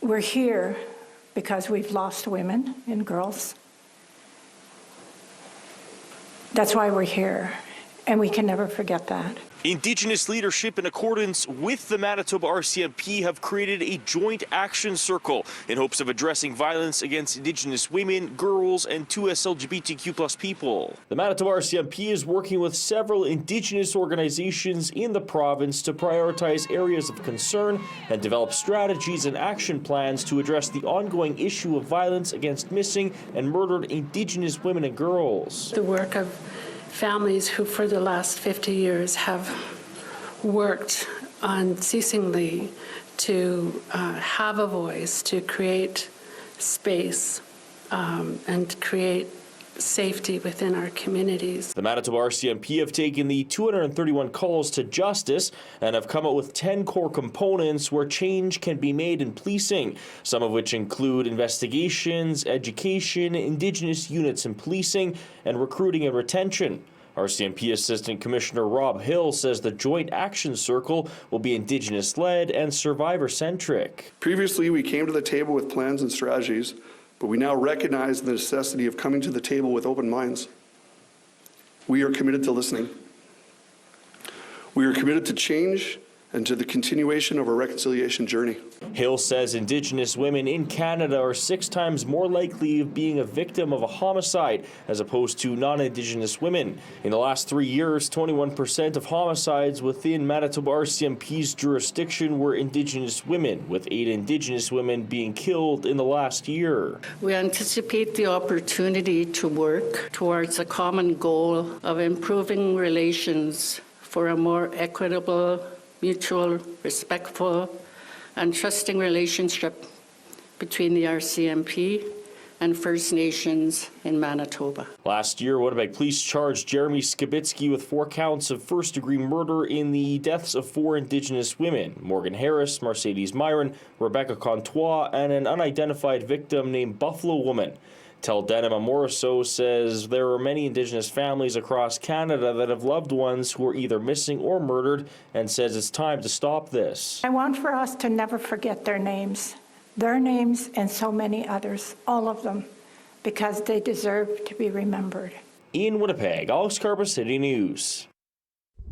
We're here because we've lost women and girls. That's why we're here, and we can never forget that. Indigenous leadership, in accordance with the Manitoba RCMP, have created a joint action circle in hopes of addressing violence against Indigenous women, girls, and 2S LGBTQ+ people. The Manitoba RCMP is working with several Indigenous organizations in the province to prioritize areas of concern and develop strategies and action plans to address the ongoing issue of violence against missing and murdered Indigenous women and girls. The work of families who for the last 50 years have worked unceasingly to have a voice, to create space and create safety within our communities. The Manitoba RCMP have taken the 231 calls to justice and have come up with 10 core components where change can be made in policing, some of which include investigations, education, Indigenous units in policing, and recruiting and retention. RCMP Assistant Commissioner Rob Hill says the Joint Action Circle will be Indigenous-led and survivor-centric. Previously, we came to the table with plans and strategies, but we now recognize the necessity of coming to the table with open minds. We are committed to listening. We are committed to change and to the continuation of our reconciliation journey. Hill says Indigenous women in Canada are 6 times more likely of being a victim of a homicide as opposed to non-Indigenous women. In the last 3 years, 21% of homicides within Manitoba RCMP's jurisdiction were Indigenous women, with 8 Indigenous women being killed in the last year. We anticipate the opportunity to work towards a common goal of improving relations for a more equitable, mutual, respectful, and trusting relationship between the RCMP and First Nations in Manitoba. Last year, Winnipeg Police charged Jeremy Skibitsky with 4 counts of first-degree murder in the deaths of 4 Indigenous women: Morgan Harris, Mercedes Myron, Rebecca Contois, and an unidentified victim named Buffalo Woman. Tel Denham Morrisseau says there are many Indigenous families across Canada that have loved ones who are either missing or murdered, and says it's time to stop this. I want for us to never forget their names and so many others, all of them, because they deserve to be remembered. In Winnipeg, Alex Karpa, City News.